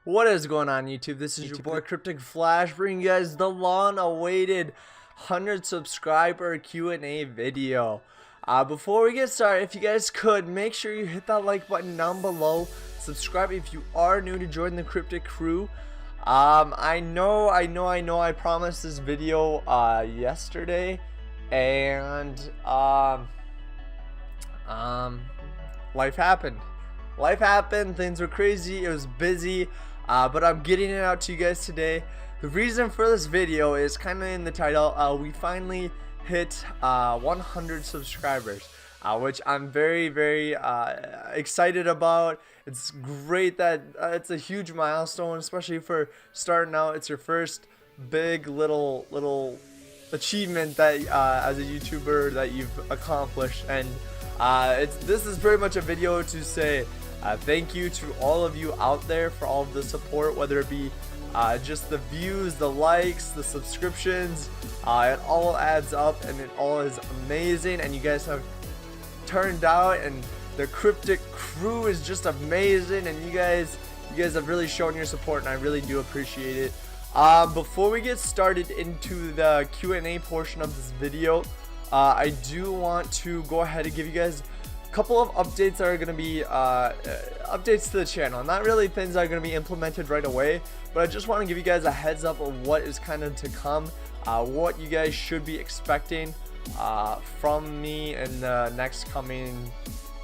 What is going on, YouTube? This is your boy Kryptic Flash, bringing you guys the long-awaited 100 subscriber Q&A video. Before we get started, if you guys could, make sure you hit that like button down below. Subscribe if you are new to join the Kryptic crew. I know I promised this video yesterday, and life happened. Things were crazy, it was busy, but I'm getting it out to you guys today. The reason for this video is kind of in the title. We finally hit 100 subscribers, which I'm very excited about. It's great that it's a huge milestone, especially for starting out. It's your first big little achievement that as a YouTuber that you've accomplished, and this is very much a video to say thank you to all of you out there for all of the support, whether it be just the views, the likes, the subscriptions. It all adds up and it all is amazing, and you guys have turned out, and the Kryptic crew is just amazing, and you guys have really shown your support, and I really do appreciate it. Before we get started into the Q&A portion of this video, I do want to go ahead and give you guys a couple of updates that are going to be updates to the channel. Not really things that are going to be implemented right away, but I just want to give you guys a heads up of what is kind of to come, what you guys should be expecting from me in the next coming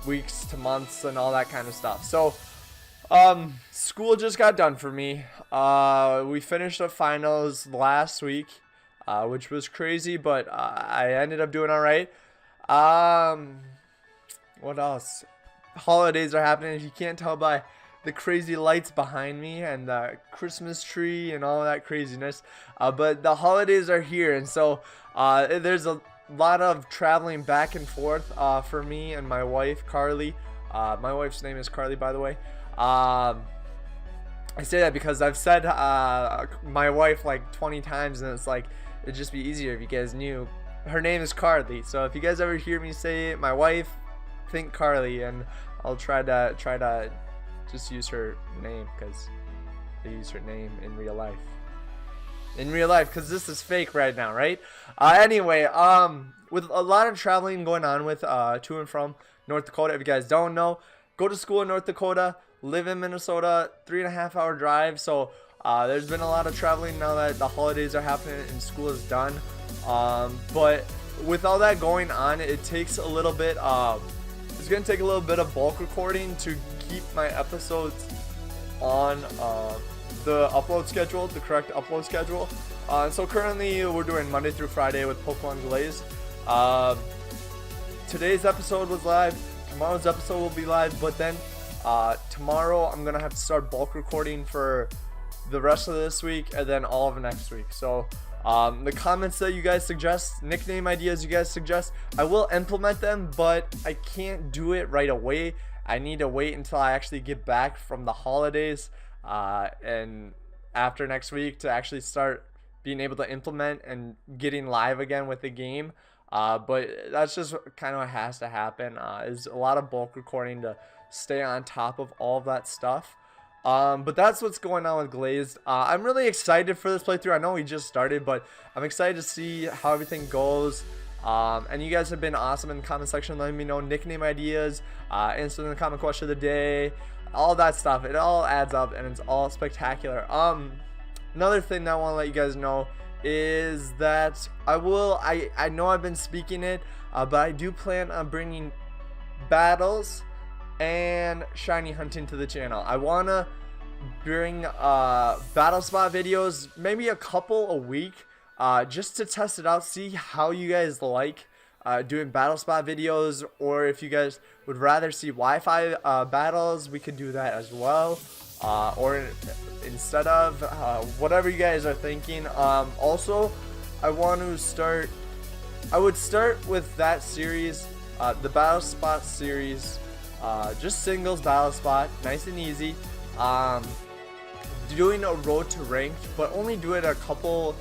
weeks to months and all that kind of stuff. So school just got done for me. We finished the finals last week, which was crazy, but I ended up doing all right. What else? Holidays are happening. If you can't tell by the crazy lights behind me and the Christmas tree and all that craziness, but the holidays are here, and so there's a lot of traveling back and forth for me and my wife, Carly. My wife's name is Carly, by the way. I say that because I've said my wife like 20 times, and it's like it'd just be easier if you guys knew her name is Carly. So if you guys ever hear me say my wife, think Carly, and I'll try to just use her name, because I use her name in real life. Because this is fake right now, right? Anyway, with a lot of traveling going on with to and from North Dakota. If you guys don't know, go to school in North Dakota, live in Minnesota, 3.5 hour drive. So there's been a lot of traveling now that the holidays are happening and school is done. But with all that going on, it takes a little bit it's gonna take a little bit of bulk recording to keep my episodes on the upload schedule, the correct upload schedule. So currently we're doing Monday through Friday with Pokemon Glaze. Today's episode was live, tomorrow's episode will be live, but then tomorrow I'm gonna have to start bulk recording for the rest of this week and then all of next week. So the comments that you guys suggest, nickname ideas you guys suggest, I will implement them, but I can't do it right away. I need to wait until I actually get back from the holidays and after next week to actually start being able to implement and getting live again with the game. But that's just kind of what has to happen, is a lot of bulk recording to stay on top of all of that stuff. But that's what's going on with Glazed. I'm really excited for this playthrough. I know we just started, but I'm excited to see how everything goes. And you guys have been awesome in the comment section, letting me know nickname ideas, answering the comment question of the day, all that stuff. It all adds up and it's all spectacular. Another thing that I want to let you guys know is that I know I've been speaking it, but I do plan on bringing battles and shiny hunting to the channel. I want to bring battle spot videos, maybe a couple a week, just to test it out, see how you guys like doing battle spot videos, or if you guys would rather see Wi-Fi battles, we could do that as well, or instead of whatever you guys are thinking. Also, I would start with that series, the battle spot series, just singles battle spot, nice and easy. Doing a road to ranked, but only do it a couple,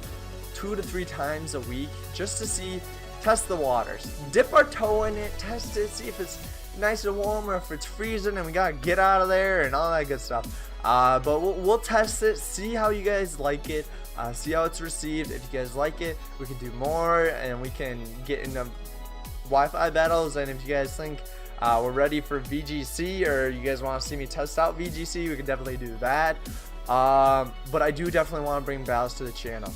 2 to 3 times a week, just to test the waters, dip our toe in it, test it, see if it's nice and warm or if it's freezing and we gotta get out of there and all that good stuff. But we'll test it, see how you guys like it, see how it's received. If you guys like it, we can do more, and we can get into Wi-Fi battles. And if you guys think we're ready for VGC, or you guys want to see me test out VGC, we can definitely do that. But I do definitely want to bring battles to the channel.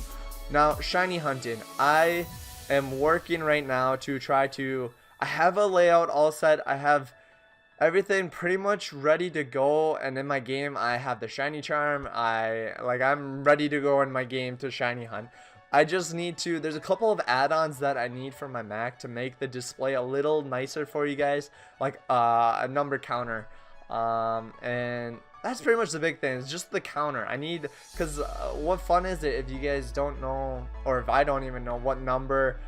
Now, shiny hunting, I am working right now to try to, I have a layout all set, I have everything pretty much ready to go, and in my game I have the shiny charm. I'm ready to go in my game to shiny hunt. I just need to, there's a couple of add-ons that I need for my Mac to make the display a little nicer for you guys, like a number counter, and that's pretty much the big thing. It's just the counter I need, because what fun is it if you guys don't know, or if I don't even know what number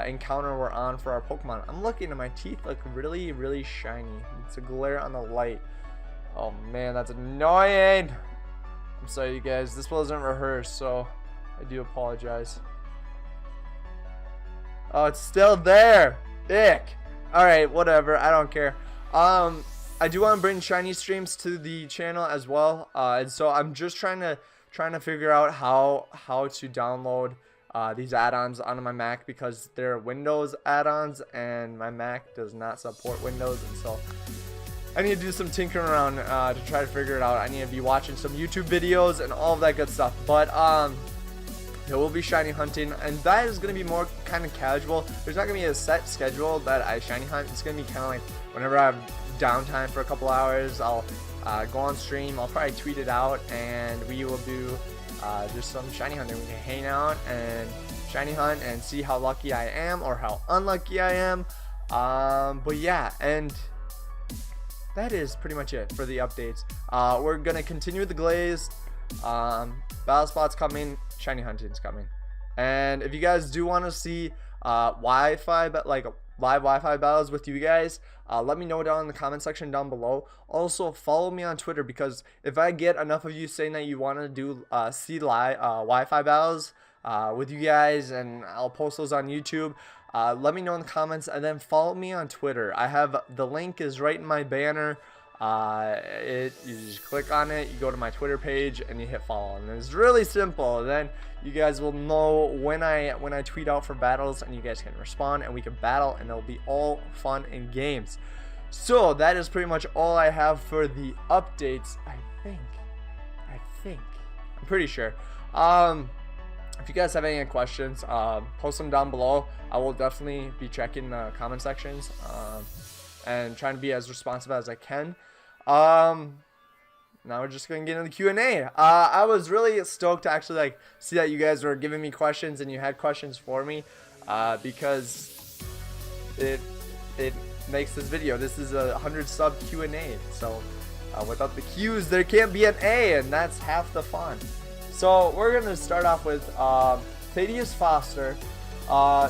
encounter we're on for our Pokemon. I'm looking at my teeth look really, really shiny. It's a glare on the light. Oh man, that's annoying. I'm sorry you guys, this wasn't rehearsed, so I do apologize. Oh, it's still there. Ick. Alright, whatever, I don't care. I do want to bring shiny streams to the channel as well, and so I'm just trying to figure out how to download these add-ons onto my Mac, because they're Windows add-ons and my Mac does not support Windows, and so I need to do some tinkering around to try to figure it out. I need to be watching some YouTube videos and all of that good stuff. But there will be shiny hunting, and that is going to be more kind of casual. There's not going to be a set schedule that I shiny hunt. It's going to be kind of like whenever I have downtime for a couple hours, I'll go on stream. I'll probably tweet it out, and we will do just some shiny hunting. We can hang out and shiny hunt and see how lucky I am or how unlucky I am. But yeah, and that is pretty much it for the updates. We're gonna continue with the glazed. Battle spots coming, shiny hunting's coming, and if you guys do want to see Wi-Fi, but like live Wi-Fi battles with you guys, let me know down in the comment section down below. Also follow me on Twitter, because if I get enough of you saying that you want to do see live Wi-Fi battles with you guys, and I'll post those on YouTube, let me know in the comments, and then follow me on Twitter. I have the link is right in my banner. You just click on it, you go to my Twitter page, and you hit follow, and it's really simple. Then you guys will know when I tweet out for battles, and you guys can respond, and we can battle, and it'll be all fun and games. So that is pretty much all I have for the updates. I'm pretty sure. If you guys have any questions, post them down below. I will definitely be checking the comment sections and trying to be as responsive as I can. Now we're just gonna get into the Q&A. I was really stoked to actually see that you guys were giving me questions and you had questions for me, because it makes this video. This is a 100 sub Q&A, so without the Q's there can't be an A, and that's half the fun. So we're gonna start off with Thaddeus Foster.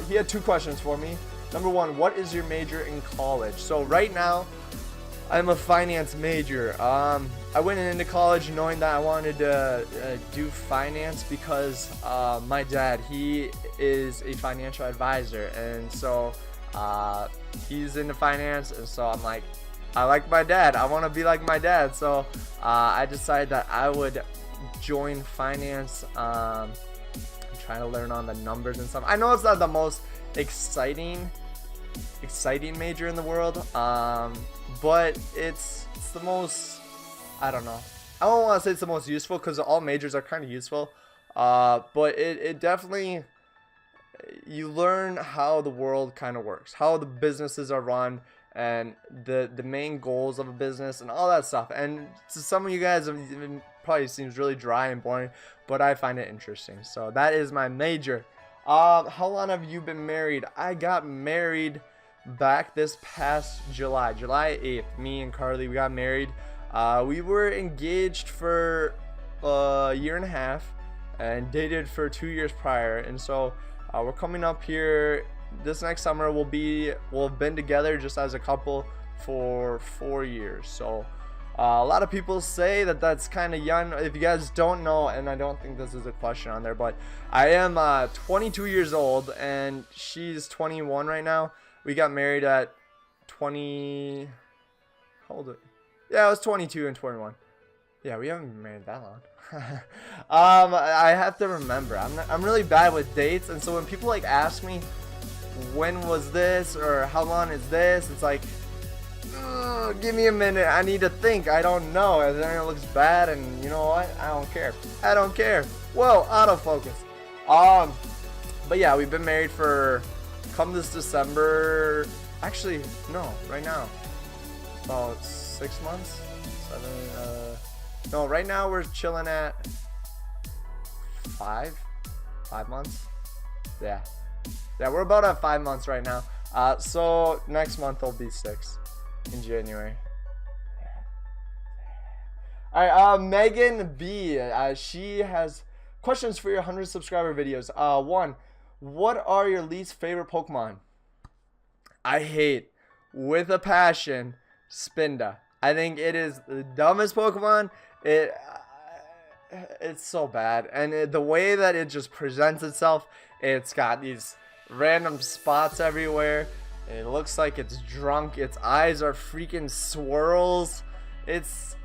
He had 2 questions for me. Number 1, what is your major in college? So right now I'm a finance major. I went into college knowing that I wanted to do finance, because my dad, he is a financial advisor, and so he's into finance, and so I'm like, I like my dad, I want to be like my dad. So I decided that I would join finance, and try to learn on the numbers and stuff. I know it's not the most exciting major in the world, but it's the most, I don't know, I don't want to say it's the most useful, because all majors are kind of useful, but it definitely, you learn how the world kind of works, how the businesses are run, and the main goals of a business and all that stuff. And to some of you guys, it probably seems really dry and boring, but I find it interesting. So that is my major. How long have you been married? I got married back this past July 8th. Me and Carly, we got married. We were engaged for a year and a half and dated for 2 years prior, and so we're coming up here this next summer. We'll have been together just as a couple for 4 years. So a lot of people say that that's kind of young. If you guys don't know, and I don't think this is a question on there, but I am 22 years old and she's 21 right now. We got married at 20, how old? Yeah, I was 22 and 21. Yeah, we haven't been married that long. I have to remember. I'm really bad with dates, and so when people like ask me when was this or how long is this, it's like, give me a minute. I need to think. I don't know. And then it looks bad, and you know what? I don't care. I don't care. Whoa, autofocus. But yeah, we've been married for come this December. Actually, no, right now. About 6 months. 7. No, right now we're chilling at 5 months. Yeah, we're about at 5 months right now. So next month will be 6 in January. All right, Megan B. She has questions for your 100 subscriber videos. 1, what are your least favorite Pokemon? I hate with a passion Spinda. I think it is the dumbest Pokemon. It's so bad, and the way that it just presents itself, it's got these random spots everywhere. It looks like it's drunk. Its eyes are freaking swirls. It's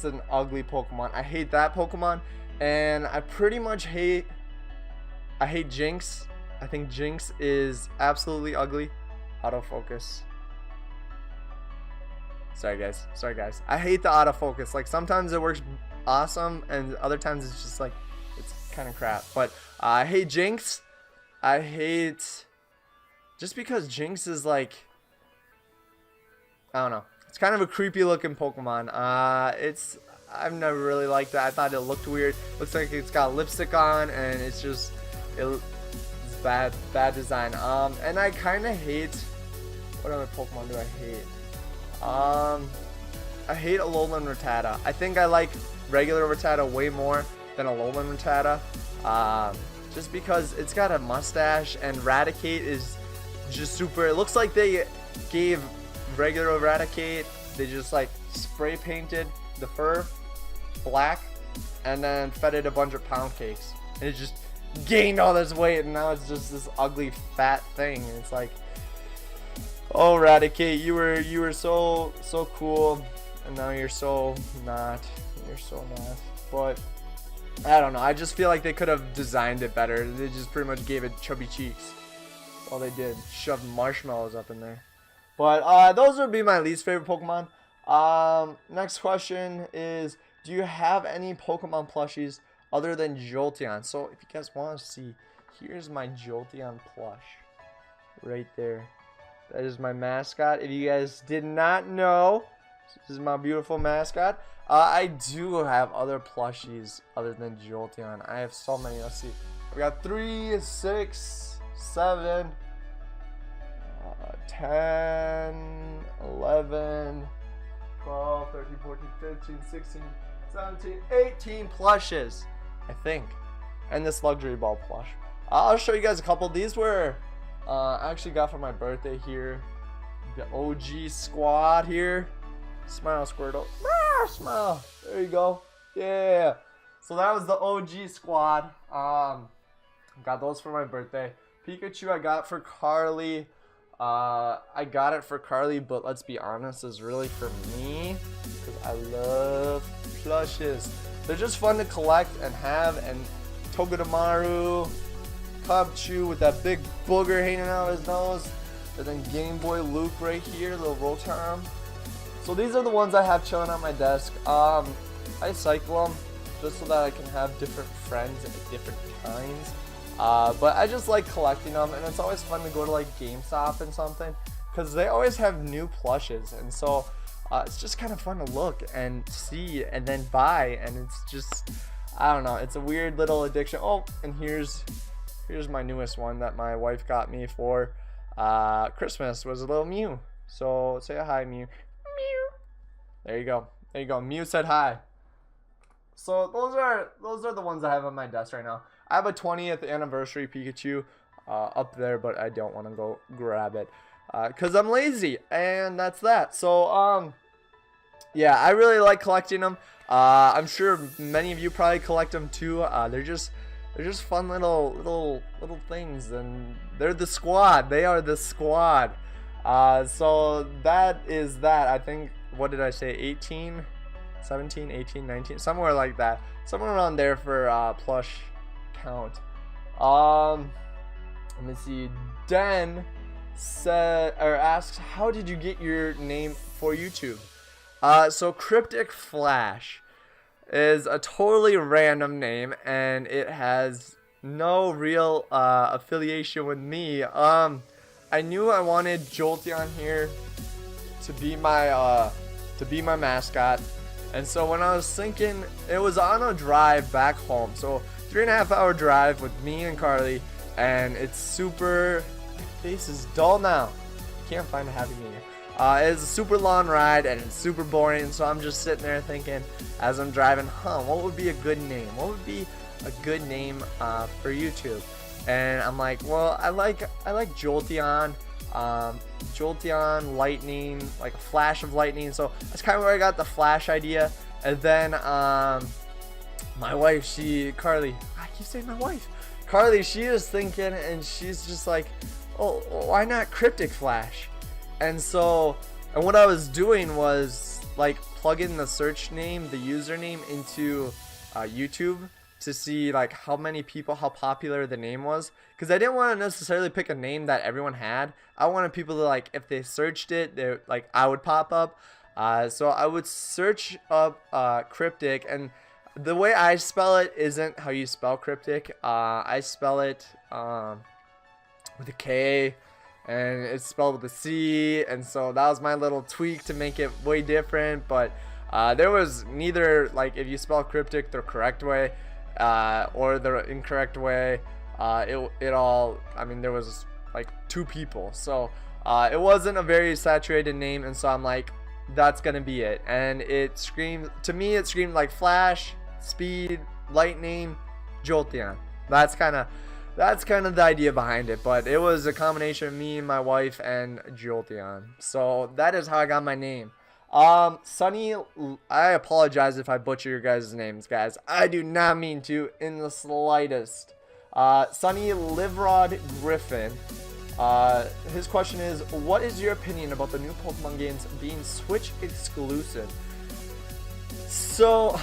an ugly Pokemon. I hate that Pokemon, and I pretty much hate Jinx. I think Jinx is absolutely ugly. Autofocus. Sorry guys. I hate the autofocus. Like sometimes it works awesome, and other times it's just like it's kind of crap. But I hate Jinx. I hate just because Jinx is like, I don't know. It's kind of a creepy looking Pokemon. I've never really liked that. I thought it looked weird. Looks like it's got lipstick on, and it's bad design. And I kind of hate, what other Pokemon do I hate? I hate Alolan Rattata. I think I like regular Rattata way more than Alolan Rattata. Just because it's got a mustache, and Raticate is just super. It looks like they gave regular Raticate, they just like spray painted the fur black and then fed it a bunch of pound cakes, and it just gained all this weight, and now it's just this ugly fat thing. And it's like, oh Raticate, you were so cool, and now you're so not. But I don't know, I just feel like they could have designed it better. They just pretty much gave it chubby cheeks. All they did, shoved marshmallows up in there. But those would be my least favorite Pokemon. Next question is, do you have any Pokemon plushies other than Jolteon? So if you guys want to see, here's my Jolteon plush right there. That is my mascot. If you guys did not know, this is my beautiful mascot. I do have other plushies other than Jolteon. I have so many. Let's see. We got 3, 6, 7, 10, 11, 12, 13, 14, 15, 16, 17, 18 plushes, I think. And this luxury ball plush. I'll show you guys a couple. These were I actually got for my birthday here. The OG squad here. Smile, Squirtle. Ah, smile. There you go. Yeah. So that was the OG squad. Got those for my birthday. Pikachu I got for Carly. I got it for Carly, but let's be honest, it's really for me because I love plushes. They're just fun to collect and have. And Togedemaru, Cubchoo with that big booger hanging out of his nose, and then Game Boy Luke right here, little Rotom. So these are the ones I have chilling on my desk. I cycle them just so that I can have different friends at different times. But I just like collecting them, and it's always fun to go to like GameStop and something because they always have new plushes, and so it's just kind of fun to look and see and then buy, and it's just, I don't know, it's a weird little addiction. Oh, and here's my newest one that my wife got me for Christmas, was a little Mew. So say a hi, Mew. Mew. There you go. Mew said hi. So those are the ones I have on my desk right now. I have a 20th anniversary Pikachu up there, but I don't want to go grab it because I'm lazy, and that's that. So yeah, I really like collecting them. I'm sure many of you probably collect them too. They're just fun little things, and they're the squad. They are the squad. So that is that. I think, what did I say? 18 17, 18, 19, somewhere like that, somewhere around there for plush count. Let me see. Den said or asks, how did you get your name for YouTube? So Kryptic Flash is a totally random name, and it has no real affiliation with me. I knew I wanted Jolteon here to be my mascot, and so when I was thinking, it was on a drive back home, so 3.5 hour drive with me and Carly, and it's super. My face is dull now. Can't find a happy medium. It's a super long ride and it's super boring, so I'm just sitting there thinking as I'm driving, what would be a good name? What would be a good name for YouTube? And I'm like, well, I like Jolteon, Jolteon, lightning, like a flash of lightning. So that's kind of where I got the Flash idea. And then my wife, Carly, I keep saying my wife, Carly, she is thinking, and she's just like, oh, why not Kryptic Flash? And so, and what I was doing was like plugging the search name, the username into YouTube to see like how popular the name was, because I didn't want to necessarily pick a name that everyone had. I wanted people to, like, if they searched it, I would pop up. So I would search up Kryptic, and the way I spell it isn't how you spell Kryptic. I spell it with a K, and it's spelled with a C, and so that was my little tweak to make it way different. But there was neither, like, if you spell Kryptic the correct way or the incorrect way, it all, I mean, there was like 2 people, so it wasn't a very saturated name, and so I'm like, that's gonna be it. And it screamed like Flash, Speed, Lightning, Jolteon. That's kind of the idea behind it, but it was a combination of me, my wife, and Jolteon. So that is how I got my name. Sunny, I apologize if I butcher your guys' names, guys. I do not mean to in the slightest. Sunny Livrod Griffin, his question is, what is your opinion about the new Pokemon games being Switch exclusive? So,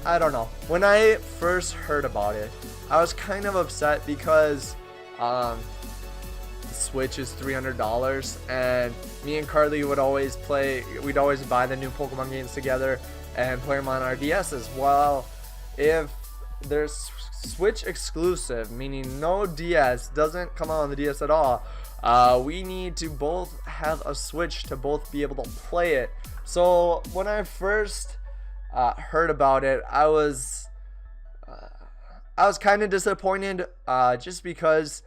I don't know. When I first heard about it, I was kind of upset because Switch is $300, and me and Carly would always we'd always buy the new Pokemon games together and play them on our DSs. Well, if there's Switch exclusive, meaning no DS, doesn't come out on the DS at all, we need to both have a Switch to both be able to play it. So when I first heard about it, I was kind of disappointed, just because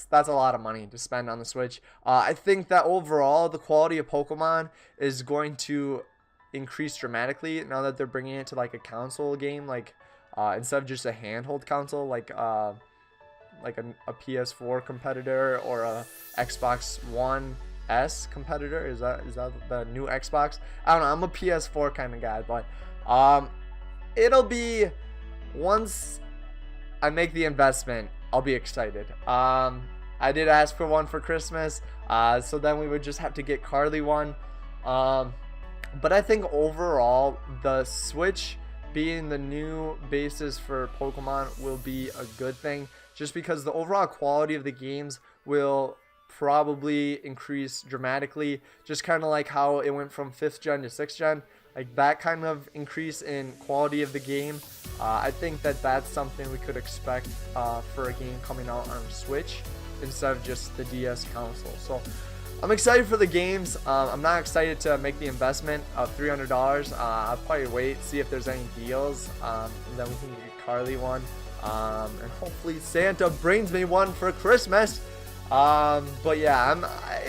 that's a lot of money to spend on the Switch. I think that overall the quality of Pokemon is going to increase dramatically now that they're bringing it to like a console game, like instead of just a handheld console, like a PS4 competitor or a Xbox One S competitor. Is that the new Xbox? I don't know. I'm a PS4 kind of guy, but it'll be, once I make the investment, I'll be excited. I did ask for one for Christmas, so then we would just have to get Carly one. But I think overall, the Switch being the new basis for Pokemon will be a good thing, just because the overall quality of the games will probably increase dramatically, just kind of like how it went from 5th gen to 6th gen. Like that kind of increase in quality of the game, I think that's something we could expect for a game coming out on Switch instead of just the DS console. So I'm excited for the games. I'm not excited to make the investment of $300. I'll probably wait, see if there's any deals, and then we can get Carly one, and hopefully Santa brings me one for Christmas. But yeah,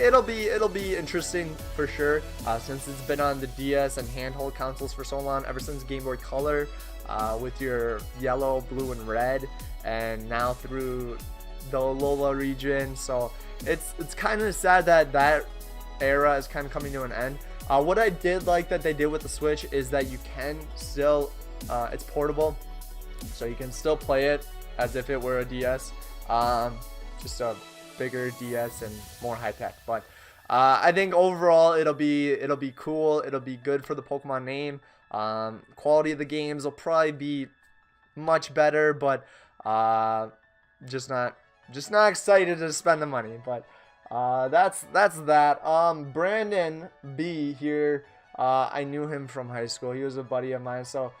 it'll be interesting for sure, since it's been on the DS and handheld consoles for so long, ever since Game Boy Color, with your yellow, blue, and red, and now through the Alola region. So it's kind of sad that era is kind of coming to an end. What I did like that they did with the Switch is that you can still, it's portable, so you can still play it as if it were a DS, just a bigger DS and more high tech. But I think overall it'll be cool. It'll be good for the Pokemon name. Quality of the games will probably be much better, but just not excited to spend the money. But that's that. Brandon B here. I knew him from high school. He was a buddy of mine, so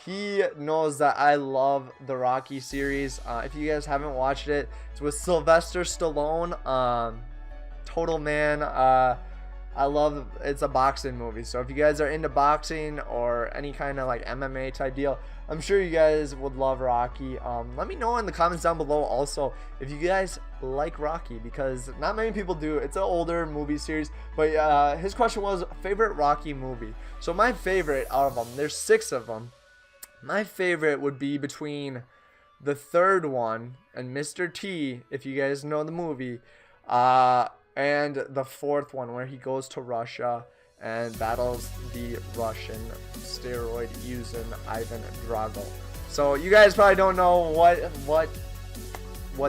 he knows that I love the Rocky series. If you guys haven't watched it, it's with Sylvester Stallone. Total Man. It's a boxing movie, so if you guys are into boxing or any kind of like MMA type deal, I'm sure you guys would love Rocky. Let me know in the comments down below also if you guys like Rocky, because not many people do. It's an older movie series, but his question was favorite Rocky movie. So my favorite out of them, there's 6 of them. My favorite would be between the third one and Mr. T, if you guys know the movie, and the fourth one where he goes to Russia and battles the Russian steroid using Ivan Drago. So you guys probably don't know what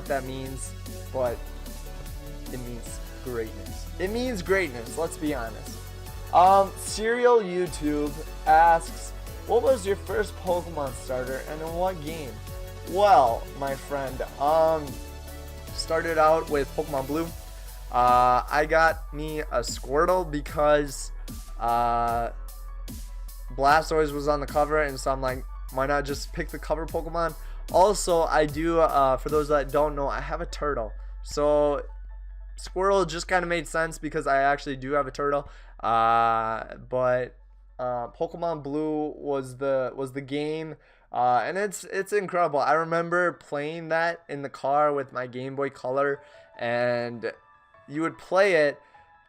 that means, but it means greatness. It means greatness, let's be honest. Serial YouTube asks, what was your first Pokemon starter and in what game? Well, my friend, started out with Pokemon Blue. I got me a Squirtle because Blastoise was on the cover, and so I'm like, why not just pick the cover Pokemon? Also, I do, for those that don't know, I have a turtle. So Squirtle just kind of made sense because I actually do have a turtle. But Pokemon Blue was the game. And it's incredible. I remember playing that in the car with my Game Boy Color, and you would play it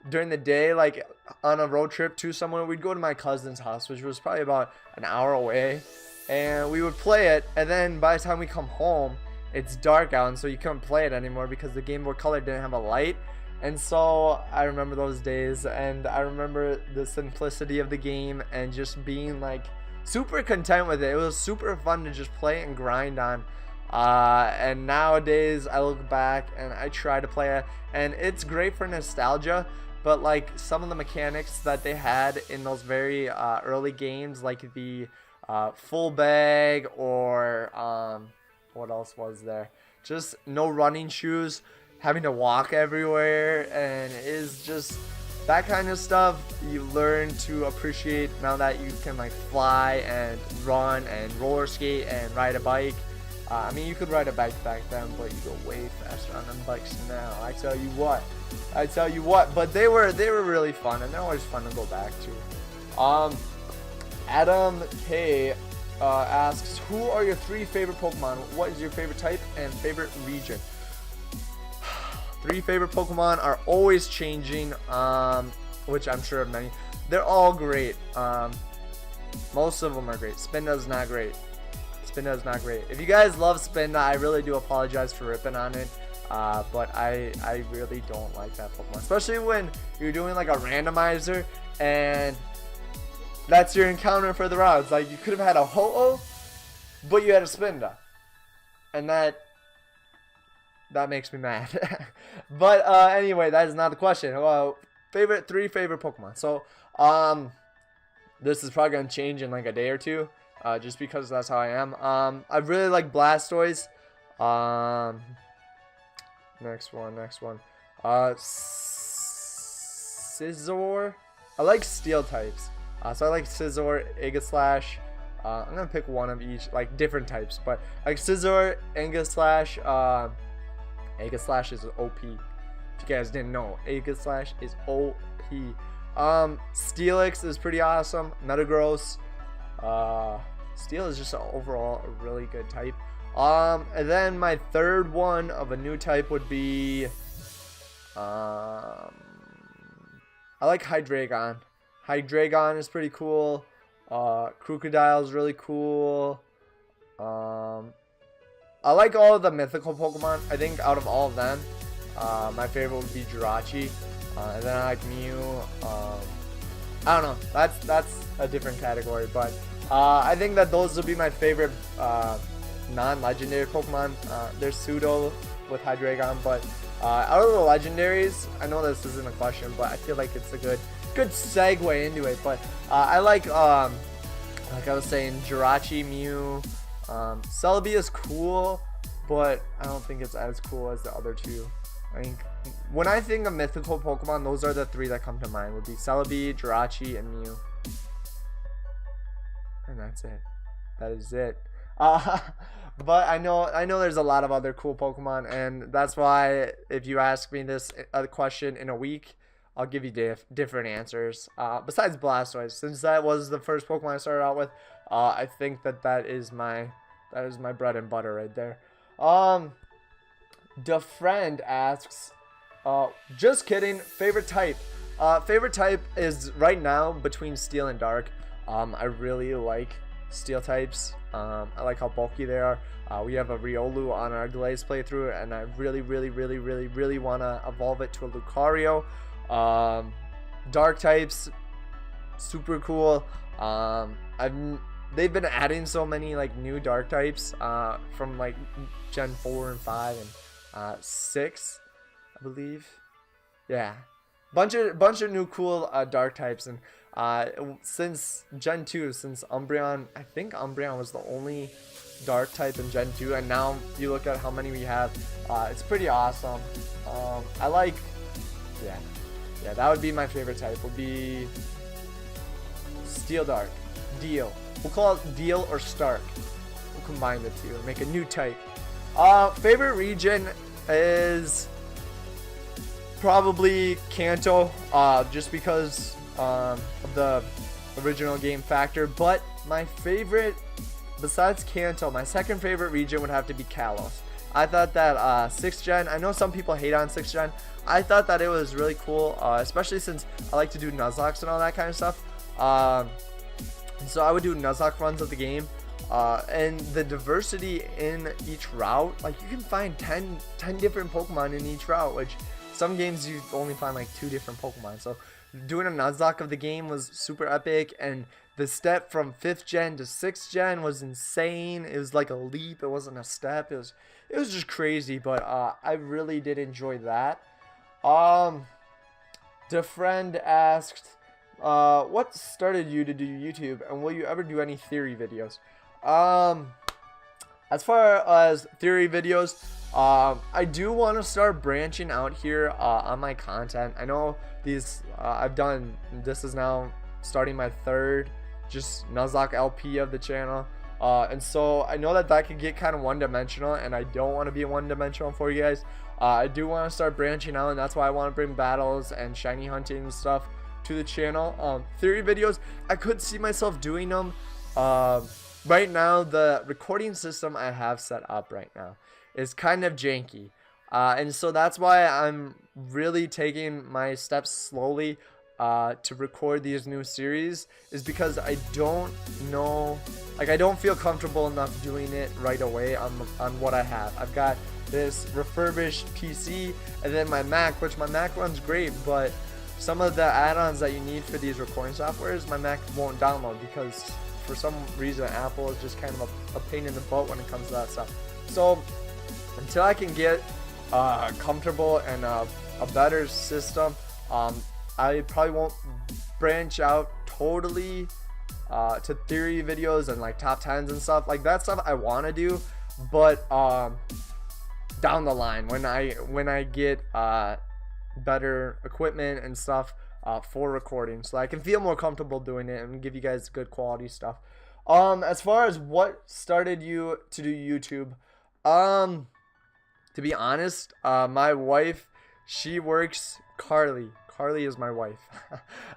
during the day, like on a road trip to somewhere. We'd go to my cousin's house, which was probably about an hour away, and we would play it, and then by the time we come home, it's dark out, and so you couldn't play it anymore because the Game Boy Color didn't have a light. And so I remember those days, and I remember the simplicity of the game and just being like super content with it. It was super fun to just play and grind on. And nowadays I look back and I try to play it, and it's great for nostalgia, but like some of the mechanics that they had in those very early games, like the full bag, or what else was there, just no running shoes, having to walk everywhere, and is just that kind of stuff you learn to appreciate now that you can like fly and run and roller skate and ride a bike. I mean, you could ride a bike back then, but you go way faster on them bikes now. I tell you what. But they were really fun, and they're always fun to go back to. Adam K asks, who are your 3 favorite Pokemon? What is your favorite type and favorite region? 3 favorite Pokemon are always changing, which I'm sure of many. They're all great. Most of them are great. Spinda's not great. If you guys love Spinda, I really do apologize for ripping on it. But I really don't like that Pokemon, especially when you're doing like a randomizer and that's your encounter for the rounds. Like, you could have had a Ho-Oh, but you had a Spinda, and that makes me mad. But anyway, that is not the question. 3 favorite Pokemon. So this is probably gonna change in like a day or two, just because that's how I am. I really like Blastoise. Next one. Scizor. I like Steel types. So I like Scizor, Aegislash. I'm gonna pick one of each, like different types, but like Scizor, Aegislash. Aegislash is OP. If you guys didn't know, Aegislash is OP. Steelix is pretty awesome. Metagross. Steel is just overall a really good type. And then my third one of a new type would be I like Hydreigon. Hydreigon is pretty cool. Crocodile is really cool. I like all of the mythical Pokemon. I think out of all of them, my favorite would be Jirachi. And then I like Mew. I don't know. That's a different category, but I think that those would be my favorite non-legendary Pokemon. There's Pseudo with Hydreigon, but Out of the legendaries, I know this isn't a question, but I feel like it's a good segue into it. But I like I was saying, Jirachi, Mew, Celebi is cool, but I don't think it's as cool as the other two. I think when I think of mythical Pokemon, those are the three that come to mind. Would be Celebi, Jirachi, and Mew. And that's it. That is it. But I know there's a lot of other cool Pokemon, and that's why if you ask me this question in a week, I'll give you different answers. Besides Blastoise, since that was the first Pokemon I started out with, I think that is my bread and butter right there. The friend asks, just kidding. Favorite type? Favorite type is right now between Steel and Dark. I really like Steel types. I like how bulky they are. We have a Riolu on our Glaze playthrough, and I really want to evolve it to a Lucario. Dark types, super cool. They've been adding so many like new dark types from like Gen 4 and 5 and 6, I believe. Yeah, bunch of new cool dark types. And since Gen 2, since Umbreon, I think Umbreon was the only dark type in Gen 2, and now you look at how many we have, it's pretty awesome. I like, yeah, that would be my favorite type, would be Steel Dark, Deal. We'll call it Deal or Stark. We'll combine the two and make a new type. Favorite region is probably Kanto, just because of the original game factor. But my favorite, besides Kanto, my second favorite region would have to be Kalos. I thought that 6th gen, I know some people hate on 6th gen, I thought that it was really cool, especially since I like to do Nuzlocks and all that kind of stuff. So I would do Nuzlocke runs of the game, and the diversity in each route, like you can find 10 different Pokemon in each route, which some games you only find like 2 different Pokemon. So doing a Nuzlocke of the game was super epic, and the step from 5th gen to 6th gen was insane. It was like a leap. It wasn't a step. It was just crazy, but I really did enjoy that. The friend asked, what started you to do YouTube, and will you ever do any theory videos? As far as theory videos, I do want to start branching out here on my content. I know these this is now starting my 3rd just Nuzlocke LP of the channel, and so I know that could get kind of one-dimensional, and I don't want to be one-dimensional for you guys. I do want to start branching out, and that's why I want to bring battles and shiny hunting and stuff to the channel. Theory videos, I could see myself doing them. Right now, the recording system I have set up right now is kind of janky, and so that's why I'm really taking my steps slowly to record these new series, is because I don't know, like I don't feel comfortable enough doing it right away on what I have. I've got this refurbished PC, and then my Mac, which my Mac runs great, but some of the add-ons that you need for these recording softwares, my Mac won't download because for some reason Apple is just kind of a pain in the butt when it comes to that stuff. So until I can get comfortable and a better system, I probably won't branch out totally to theory videos and like top 10s and stuff like that. Stuff I want to do, but down the line when I get better equipment and stuff for recording, so I can feel more comfortable doing it and give you guys good quality stuff. As far as what started you to do YouTube, to be honest, my wife, she works, Carly is my wife.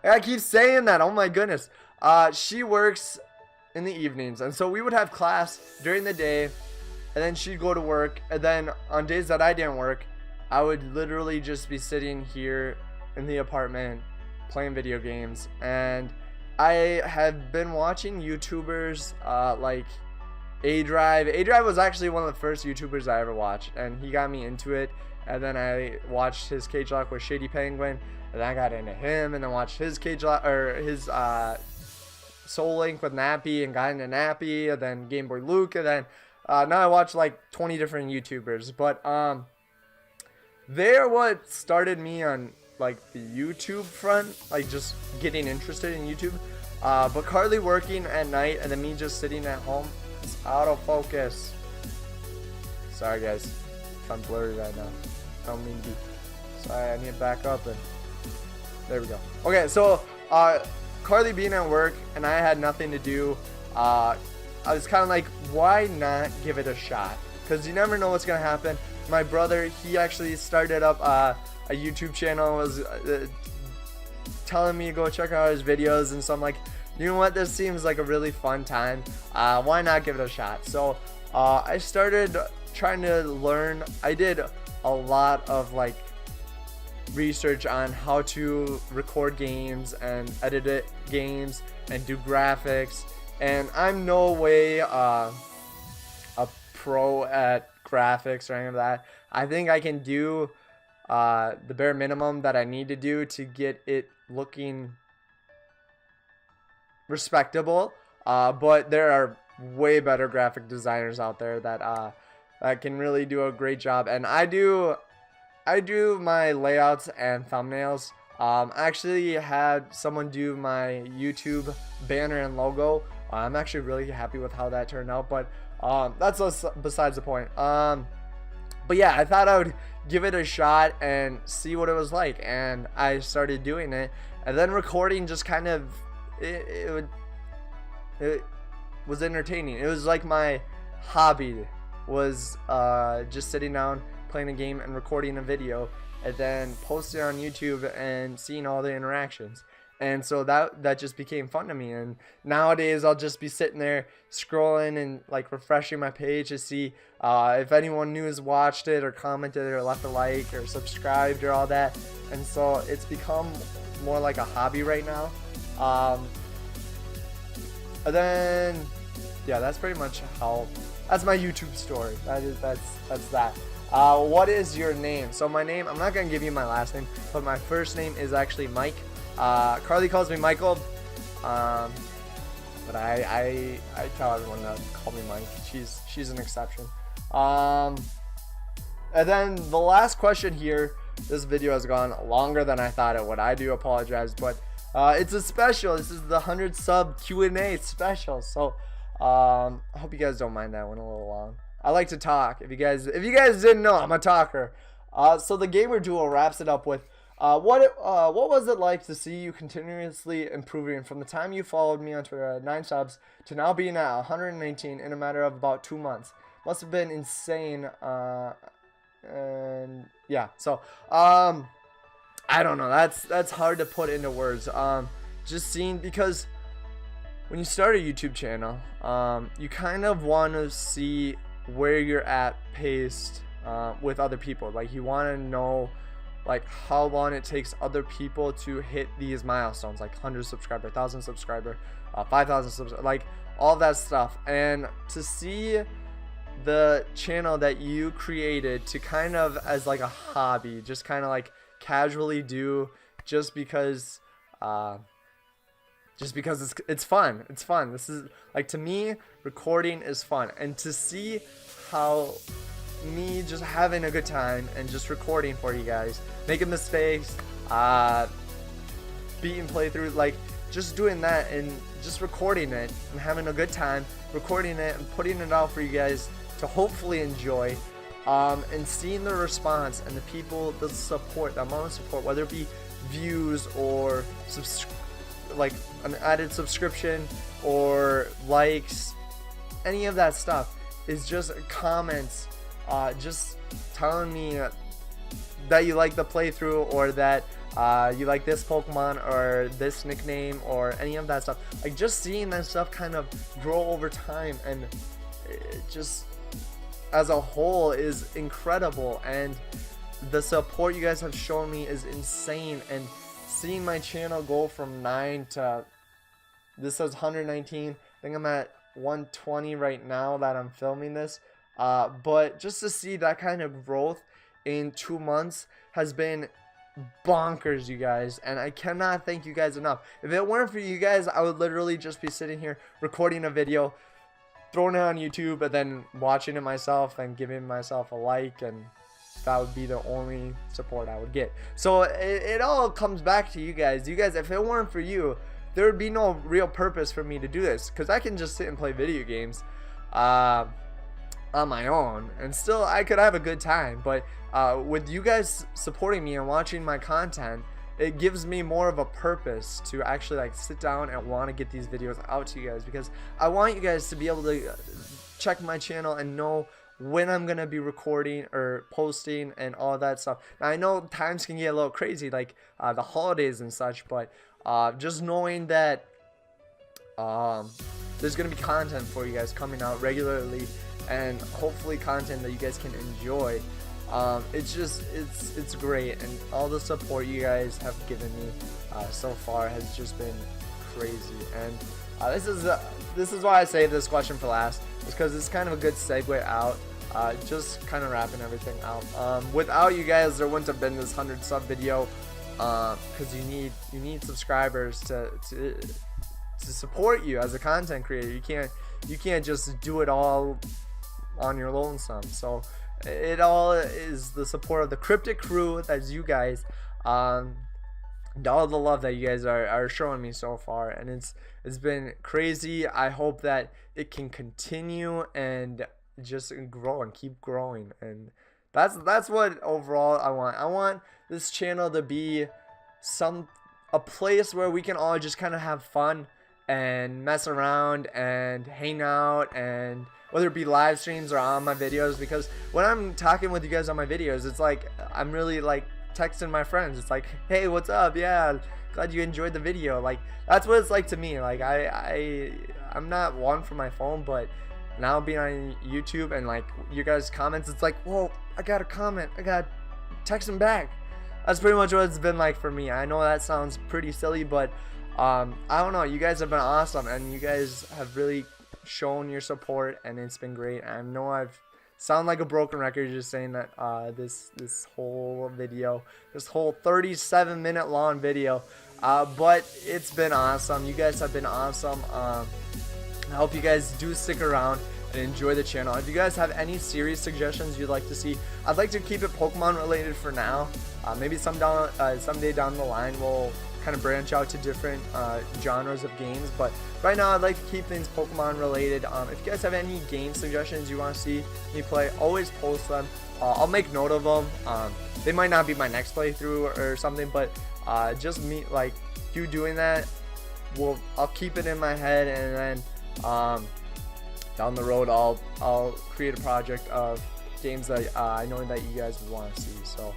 I keep saying that, oh my goodness. She works in the evenings, and so we would have class during the day, and then she'd go to work, and then on days that I didn't work, I would literally just be sitting here in the apartment playing video games. And I have been watching YouTubers like A-Drive. A-Drive was actually one of the first YouTubers I ever watched, and he got me into it. And then I watched his Cage Lock with Shady Penguin, and then I got into him, and then watched his Cage Lock, or his Soul Link with Nappy, and got into Nappy, and then Game Boy Luke, and then now I watch like 20 different YouTubers. But they're what started me on like the YouTube front, like just getting interested in YouTube. But Carly working at night and then me just sitting at home, it's autofocus. Sorry guys, if I'm blurry right now. I don't mean to be. Sorry, I need to back up and there we go. Okay, so Carly being at work and I had nothing to do, I was kind of like, why not give it a shot? Because you never know what's gonna happen. My brother, he actually started up a YouTube channel, was telling me to go check out his videos, and so I'm like, you know what, this seems like a really fun time, why not give it a shot? So I started trying to learn. I did a lot of like research on how to record games and edit games and do graphics, and I'm no way a pro at graphics or any of that. I think I can do the bare minimum that I need to do to get it looking respectable, but there are way better graphic designers out there that that can really do a great job, and I do my layouts and thumbnails. I actually had someone do my YouTube banner and logo. I'm actually really happy with how that turned out, but that's besides the point. But yeah, I thought I would give it a shot and see what it was like, and I started doing it, and then recording just kind of it was entertaining. It was like my hobby was just sitting down, playing a game and recording a video, and then posting on YouTube and seeing all the interactions. And so that just became fun to me, and nowadays I'll just be sitting there scrolling and like refreshing my page to see if anyone new has watched it or commented or left a like or subscribed or all that. And so it's become more like a hobby right now. And then yeah, that's pretty much that's my YouTube story. That's that. What is your name? So my name, I'm not gonna give you my last name, but my first name is actually Mike. Carly calls me Michael, but I tell everyone to call me Mike. She's an exception. And then the last question here. This video has gone longer than I thought it would. I do apologize, but it's a special. This is the 100 sub Q&A special. So I hope you guys don't mind that one a little long. I like to talk. If you guys didn't know, I'm a talker. So the Gamer Duo wraps it up with. What was it like to see you continuously improving from the time you followed me on Twitter at 9 subs to now being at 119 in a matter of about 2 months? Must have been insane. And yeah, so I don't know. That's hard to put into words. Just seeing, because when you start a YouTube channel, you kind of want to see where you're at paced with other people. Like, you want to know like how long it takes other people to hit these milestones, like 100 subscriber, 1,000 subscriber, 5,000 subscriber, like all that stuff. And to see the channel that you created to kind of as like a hobby, just kind of like casually do, just because it's fun. It's fun. This is like, to me, recording is fun, and to see how me just having a good time and just recording for you guys, making mistakes, beating playthrough, like just doing that and just recording it and having a good time recording it and putting it out for you guys to hopefully enjoy, and seeing the response and the people, the support, the amount of support, whether it be views or like an added subscription or likes, any of that stuff is just comments, just telling me that you like the playthrough, or that you like this Pokemon or this nickname or any of that stuff. Like, just seeing that stuff kind of grow over time, and it just as a whole is incredible, and the support you guys have shown me is insane. And seeing my channel go from 9 to, this says 119, I think I'm at 120 right now that I'm filming this, but just to see that kind of growth in 2 months has been bonkers, you guys, and I cannot thank you guys enough. If it weren't for you guys, I would literally just be sitting here recording a video, throwing it on YouTube, and then watching it myself and giving myself a like and that would be the only support I would get. So it all comes back to you guys. You guys, if it weren't for you, there would be no real purpose for me to do this, because I can just sit and play video games on my own, and still I could have a good time. But with you guys supporting me and watching my content, it gives me more of a purpose to actually like sit down and want to get these videos out to you guys, because I want you guys to be able to check my channel and know when I'm gonna be recording or posting and all that stuff. Now I know times can get a little crazy, like the holidays and such, but just knowing that there's gonna be content for you guys coming out regularly, and hopefully content that you guys can enjoy. It's great, and all the support you guys have given me so far has just been crazy. And this is why I saved this question for last, is because it's kind of a good segue out. Just kind of wrapping everything out. Without you guys, there wouldn't have been this 100 sub video, because you need subscribers to support you as a content creator. You can't just do it all on your lonesome. So it all is the support of the Kryptic crew. That's you guys. All the love that you guys are showing me so far, and it's been crazy. I hope that it can continue and just grow and keep growing, and that's what overall I want. I want this channel to be a place where we can all just kind of have fun and mess around and hang out, and whether it be live streams or on my videos, because when I'm talking with you guys on my videos, it's like I'm really like texting my friends. It's like, hey, what's up? Yeah, glad you enjoyed the video. Like, that's what it's like to me. Like I'm not one for my phone, but now being on YouTube and like you guys comments, it's like, whoa, I got a comment, I got text him back. That's pretty much what it's been like for me. I know that sounds pretty silly, but I don't know, you guys have been awesome, and you guys have really shown your support, and it's been great. I know I've sound like a broken record just saying that this whole video, this whole 37-minute long video, but it's been awesome. You guys have been awesome. I hope you guys do stick around and enjoy the channel. If you guys have any series suggestions you'd like to see, I'd like to keep it Pokemon related for now. Maybe someday down the line we'll kind of branch out to different genres of games, but right now I'd like to keep things Pokemon related. If you guys have any game suggestions you want to see me play, always post them. I'll make note of them. They might not be my next playthrough or something, but just me, like, you doing that, I'll keep it in my head, and then down the road I'll create a project of games that I know that you guys would want to see. So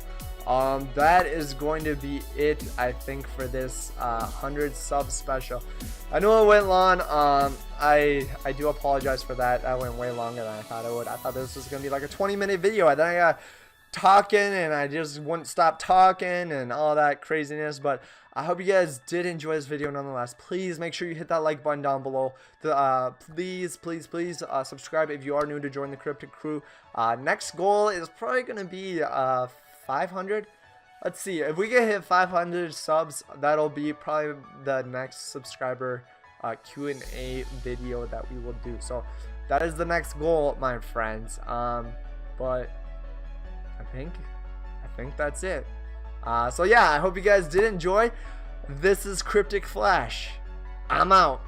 that is going to be it, I think, for this 100 sub special. I know it went long. I do apologize for that. That went way longer than I thought it would. I thought this was gonna be like a 20-minute video, and then I got talking and I just wouldn't stop talking and all that craziness. But I hope you guys did enjoy this video nonetheless. Please make sure you hit that like button down below. Please subscribe if you are new to join the Kryptic crew. Next goal is probably gonna be 500. Let's see, if we can hit 500 subs, that'll be probably the next subscriber Q&A video that we will do. So that is the next goal, my friends. But I think that's it. So yeah, I hope you guys did enjoy. This is Kryptic Flash. I'm out.